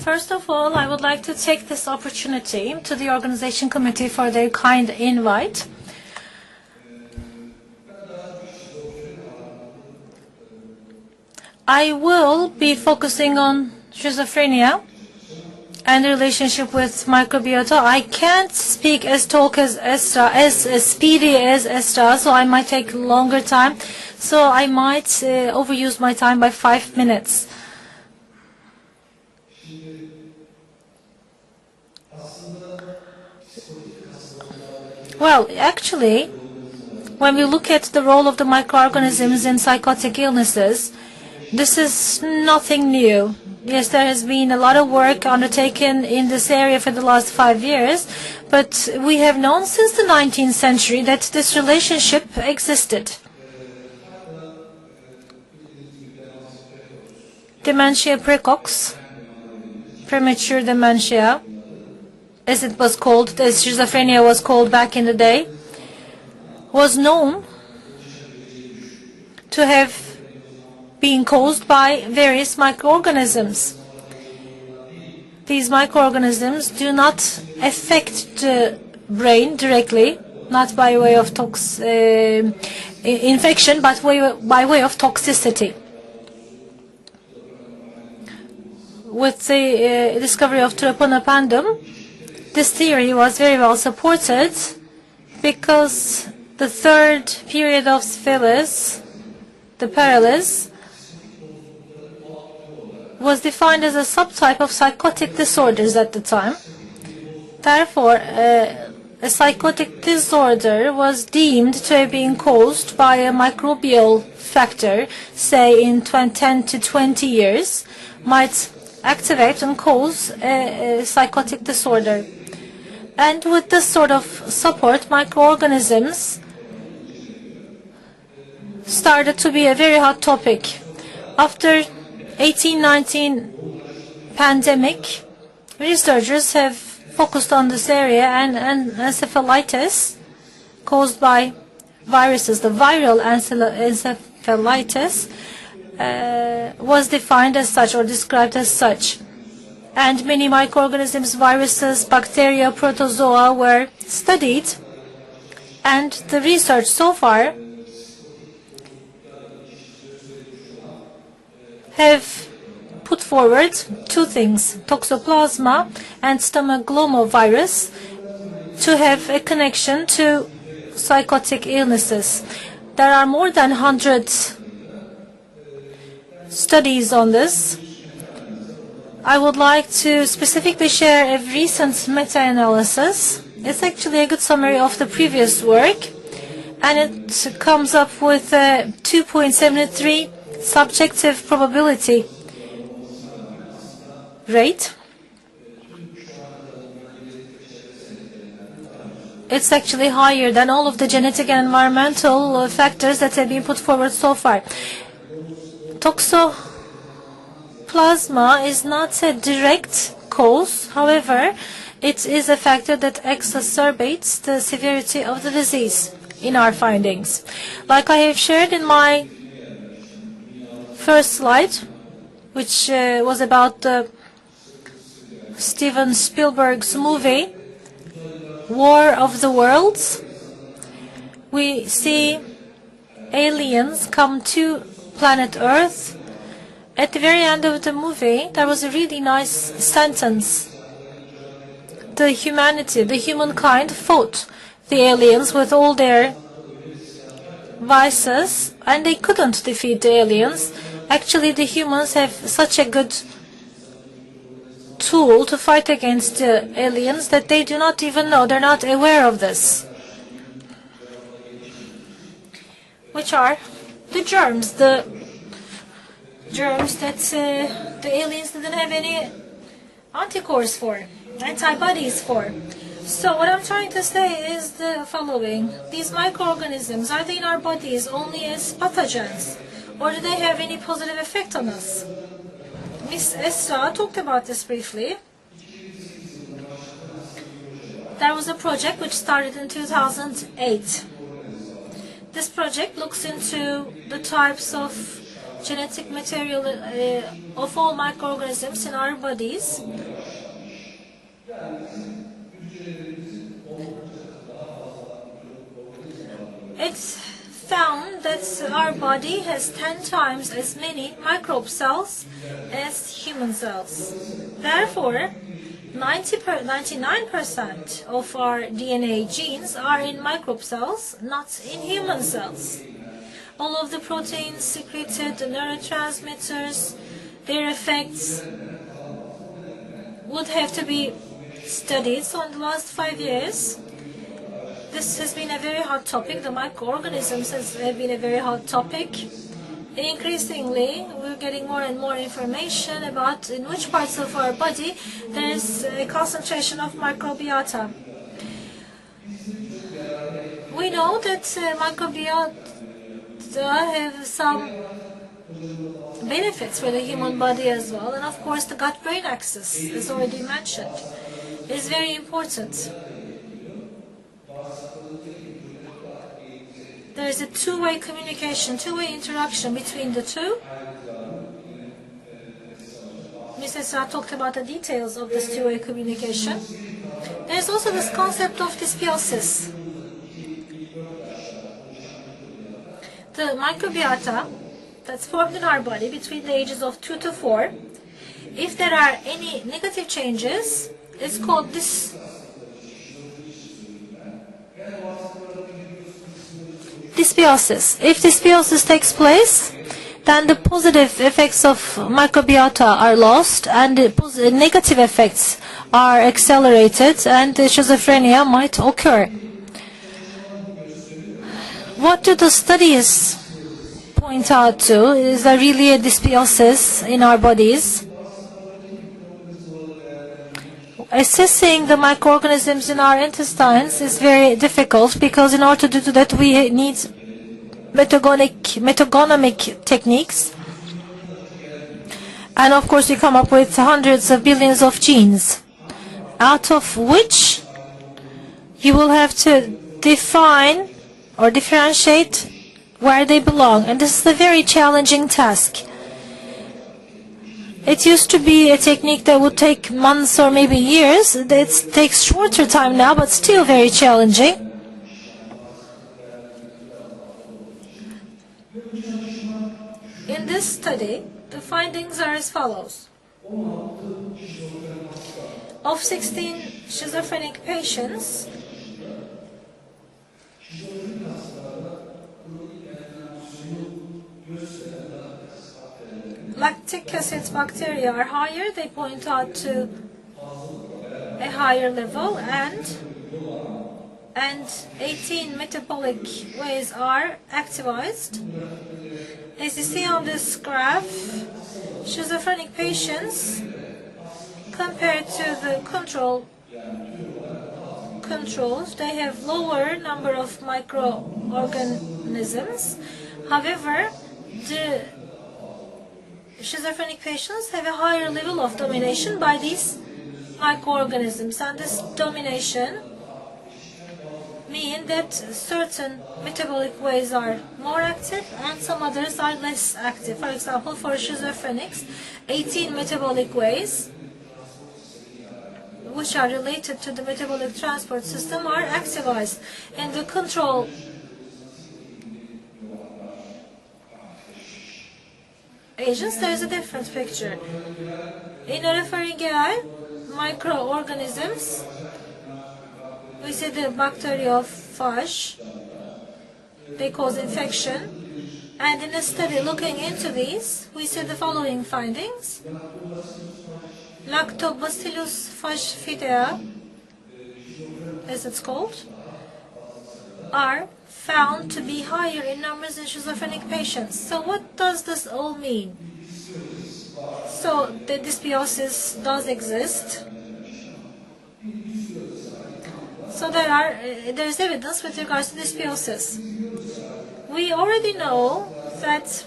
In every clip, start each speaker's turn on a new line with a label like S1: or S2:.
S1: First of all, I would like to take this opportunity to the Organization Committee for their kind invite. I will be focusing on schizophrenia and the relationship with microbiota. I can't speak as speedy as Esra, so I might take longer time. So I might overuse my time by 5 minutes. Well, actually, when we look at the role of the microorganisms in psychotic illnesses, this is nothing new. Yes, there has been a lot of work undertaken in this area for the last 5 years, but we have known since the 19th century that this relationship existed. Dementia precox, premature dementia, as it was called, as schizophrenia was called back in the day, was known to have been caused by various microorganisms. These microorganisms do not affect the brain directly, not by way of infection, but by way of toxicity. With the discovery of troponopandum, this theory was very well supported because the third period of syphilis, the paralysis, was defined as a subtype of psychotic disorders at the time. Therefore, a psychotic disorder was deemed to have been caused by a microbial factor, say in 10 to 20 years, might activate and cause a psychotic disorder. And with this sort of support, microorganisms started to be a very hot topic. After 18-19 pandemic, researchers have focused on this area, and encephalitis caused by viruses, the viral encephalitis, was defined as such or described as such. And many microorganisms, viruses, bacteria, protozoa were studied, and the research so far have put forward two things, toxoplasma and stomach-glomovirus, to have a connection to psychotic illnesses. There are more than 100 studies on this. I would like to specifically share a recent meta-analysis. It's actually a good summary of the previous work, and it comes up with a 2.73 subjective probability rate. It's actually higher than all of the genetic and environmental factors that have been put forward so far. Toxoplasma is not a direct cause. However, it is a factor that exacerbates the severity of the disease in our findings. Like I have shared in my first slide, which was about Steven Spielberg's movie, War of the Worlds, we see aliens come to planet Earth. At the very end of the movie, there was a really nice sentence. The humankind fought the aliens with all their vices, and they couldn't defeat the aliens. Actually, the humans have such a good tool to fight against the aliens that they do not even know, they're not aware of this. Which are the germs that the aliens didn't have any anticorps for, antibodies for. So what I'm trying to say is the following. These microorganisms, are they in our bodies only as pathogens, or do they have any positive effect on us? Miss Esra talked about this briefly. There was a project which started in 2008. This project looks into the types of genetic material of all microorganisms in our bodies. It's found that our body has 10 times as many microbe cells as human cells. Therefore, 99% of our DNA genes are in microbe cells, not in human cells. All of the proteins secreted, the neurotransmitters, their effects would have to be studied. So in the last 5 years, this has been a very hot topic. The microorganisms have been a very hot topic. Increasingly, we're getting more and more information about in which parts of our body there is a concentration of microbiota. We know that microbiota have some benefits for the human body as well, and of course the gut-brain axis, as already mentioned, is very important. There is a two-way communication, two-way interaction between the two. Mr. Esra talked about the details of this two-way communication. There is also this concept of dysbiosis. The microbiota that's formed in our body between the ages of 2 to 4, if there are any negative changes, it's called dysbiosis. If dysbiosis takes place, then the positive effects of microbiota are lost and the negative effects are accelerated, and schizophrenia might occur. What do the studies point out to? Is there really a dysbiosis in our bodies? Assessing the microorganisms in our intestines is very difficult, because in order to do that we need metagenomic techniques, and of course we come up with hundreds of billions of genes, out of which you will have to define or differentiate where they belong, and this is a very challenging task. It used to be a technique that would take months or maybe years. It takes shorter time now, but still very challenging. In this study, the findings are as follows. Of 16 schizophrenic patients, lactic acid bacteria are higher. They point out to a higher level, and 18 metabolic ways are activized. As you see on this graph, schizophrenic patients compared to the controls, they have lower number of microorganisms. However, the schizophrenic patients have a higher level of domination by these microorganisms, and this domination means that certain metabolic ways are more active and some others are less active. For example, for schizophrenics, 18 metabolic ways which are related to the metabolic transport system are activized. In the control agents, there is a different picture. In oropharyngeal microorganisms, we see the bacteriophage. They cause infection. And in a study looking into these, we see the following findings. Lactobacillus fidea, as it's called, are found to be higher in numbers in schizophrenic patients. So what does this all mean? So the dysbiosis does exist. So there is evidence with regards to dysbiosis. We already know that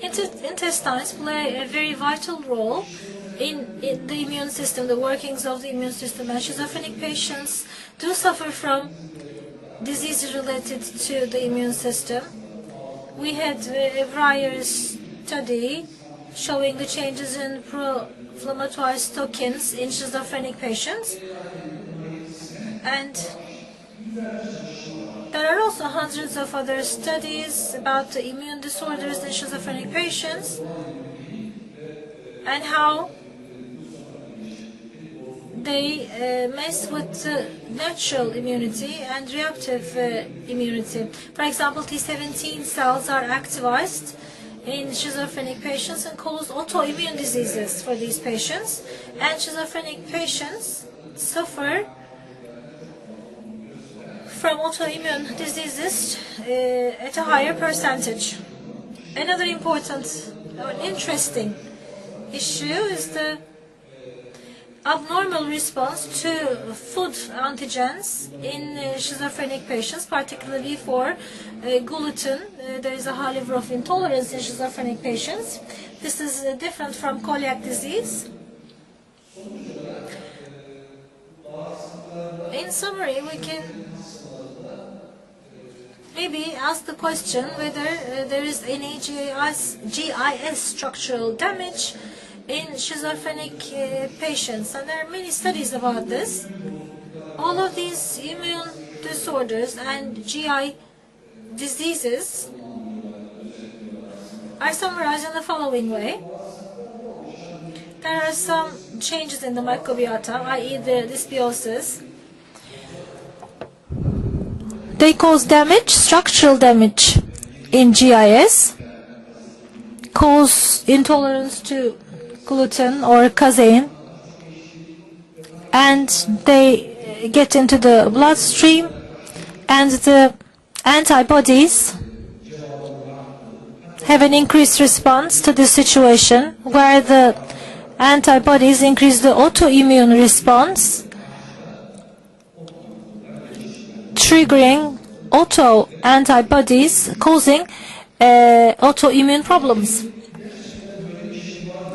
S1: intestines play a very vital role in the immune system, the workings of the immune system, and schizophrenic patients do suffer from diseases related to the immune system. We had a prior study showing the changes in pro-inflammatory cytokines in schizophrenic patients. And there are also hundreds of other studies about the immune disorders in schizophrenic patients and how they mess with natural immunity and reactive immunity. For example, T17 cells are activized in schizophrenic patients and cause autoimmune diseases for these patients. And schizophrenic patients suffer from autoimmune diseases at a higher percentage. Another important or interesting issue is the abnormal response to food antigens in schizophrenic patients, particularly for gluten. There is a high level of intolerance in schizophrenic patients. This is different from celiac disease. In summary, we can maybe ask the question whether there is any GIS structural damage in schizophrenic patients, and there are many studies about this. All of these immune disorders and GI diseases are summarized in the following way. There are some changes in the microbiota, i.e. the dysbiosis. They cause damage, structural damage in GIS, cause intolerance to gluten or casein, and they get into the bloodstream, and the antibodies have an increased response to this situation, where the antibodies increase the autoimmune response, triggering auto-antibodies causing autoimmune problems.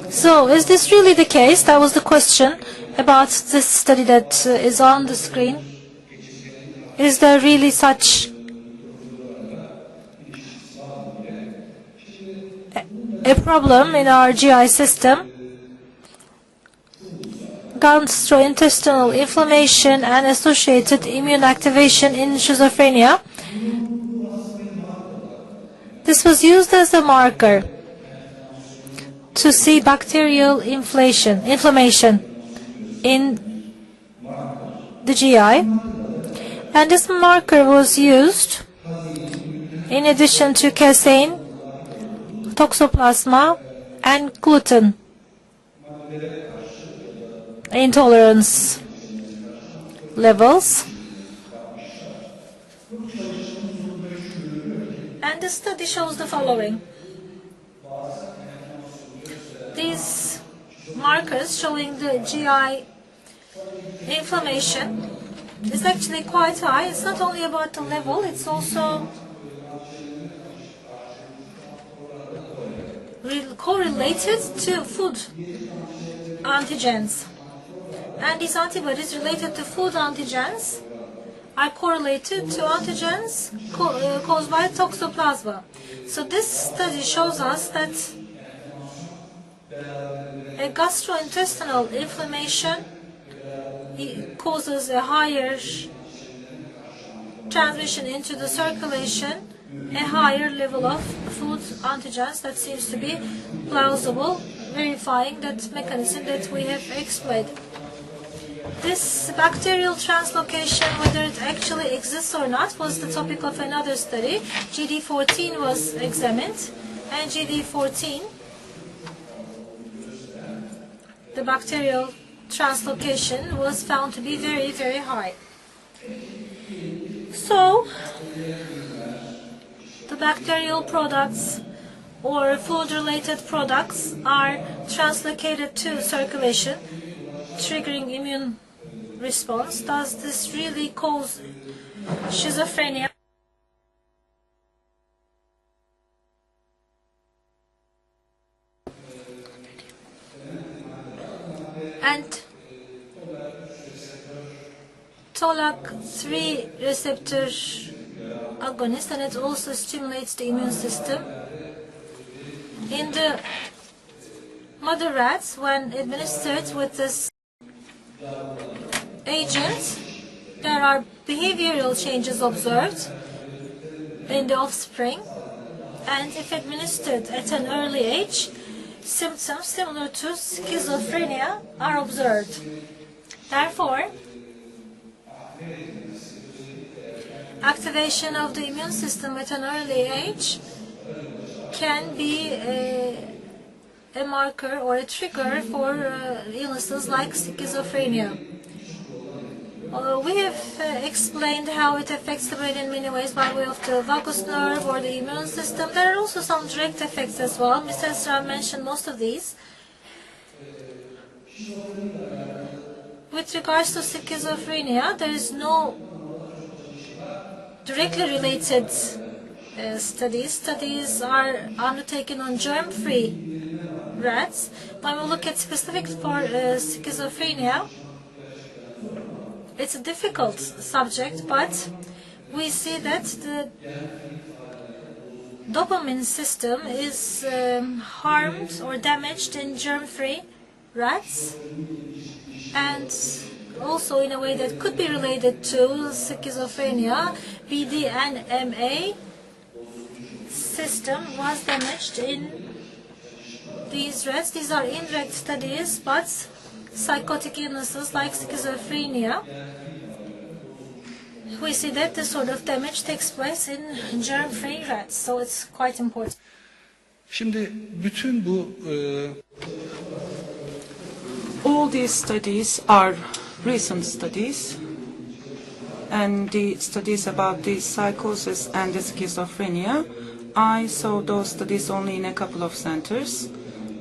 S1: So, is this really the case? That was the question about this study that is on the screen. Is there really such a problem in our GI system? Gastrointestinal inflammation and associated immune activation in schizophrenia. This was used as a marker to see bacterial inflammation in the GI, and this marker was used in addition to casein, toxoplasma, and gluten intolerance levels. And the study shows the following. These markers showing the GI inflammation is actually quite high. It's not only about the level, it's also correlated to food antigens. And these antibodies related to food antigens are correlated to antigens caused by toxoplasma. So this study shows us that a gastrointestinal inflammation causes a higher transmission into the circulation, a higher level of food antigens. That seems to be plausible, verifying that mechanism that we have explained. This bacterial translocation, whether it actually exists or not, was the topic of another study. GD14 was examined, and GD14, the bacterial translocation, was found to be very, very high. So, the bacterial products or food-related products are translocated to circulation, triggering immune response. Does this really cause schizophrenia? And LAC3 receptor agonist, and it also stimulates the immune system. In the mother rats, when administered with this agent, there are behavioral changes observed in the offspring, and if administered at an early age, symptoms similar to schizophrenia are observed. Therefore, activation of the immune system at an early age can be a marker or a trigger for illnesses like schizophrenia. We have explained how it affects the brain in many ways by way of the vagus nerve or the immune system. There are also some direct effects as well. Mr. Esra mentioned most of these. With regards to schizophrenia, there is no directly related studies. Studies are undertaken on germ-free rats. When we look at specifics for schizophrenia, it's a difficult subject, but we see that the dopamine system is harmed or damaged in germ-free rats, and also in a way that could be related to schizophrenia, BDNMA system was damaged in these rats. These are indirect studies, but psychotic illnesses like schizophrenia, we see that this sort of damage takes place in germ-free rats, so it's quite important.
S2: Şimdi bütün bu
S3: all these studies are recent studies, and the studies about the psychosis and the schizophrenia, I saw those studies only in a couple of centers.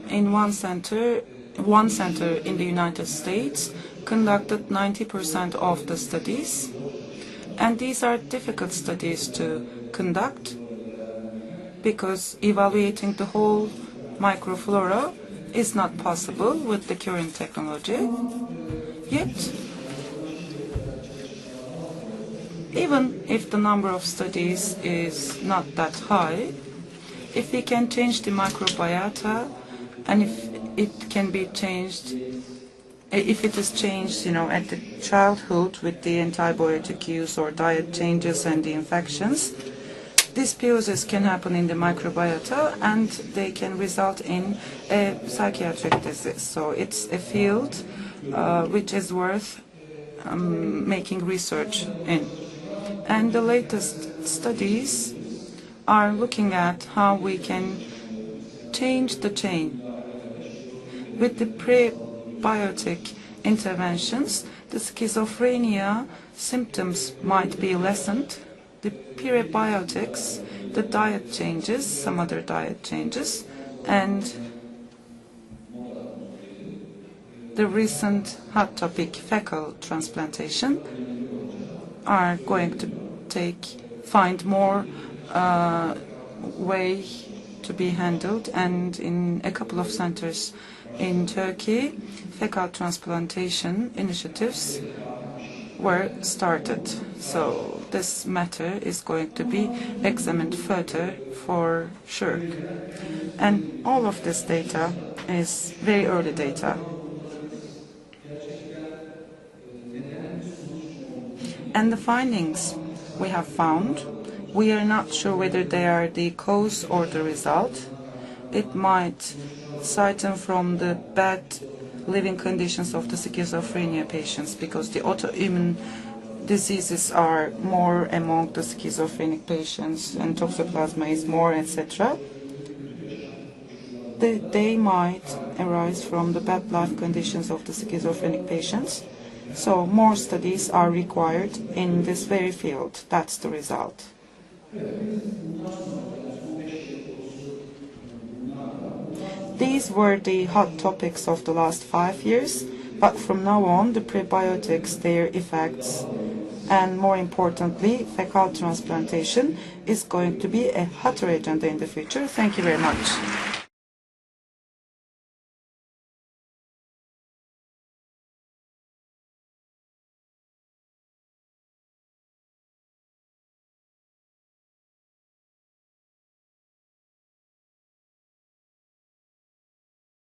S3: In one center in the United States conducted 90% of the studies, and these are difficult studies to conduct because evaluating the whole microflora is not possible with the current technology. Yet, even if the number of studies is not that high, if we can change the microbiota, and if it can be changed, if it is changed, at the childhood with the antibiotic use or diet changes and the infections, dysbiosis can happen in the microbiota and they can result in a psychiatric disease. So it's a field which is worth making research in. And the latest studies are looking at how we can change the chain. With the prebiotic interventions, the schizophrenia symptoms might be lessened. The prebiotics, the diet changes, some other diet changes, and the recent hot topic fecal transplantation are going to find more way to be handled, and in a couple of centers in Turkey, fecal transplantation initiatives were started. So this matter is going to be examined further for sure. And all of this data is very early data. And the findings we have found, we are not sure whether they are the cause or the result. It might sighten from the bad living conditions of the schizophrenia patients, because the autoimmune diseases are more among the schizophrenic patients and toxoplasma is more, etc. They might arise from the bad life conditions of the schizophrenic patients. So more studies are required in this very field. That's the result. These were the hot topics of the last 5 years, but from now on, the prebiotics, their effects, and more importantly, fecal transplantation is going to be a hotter agenda in the future. Thank you very much.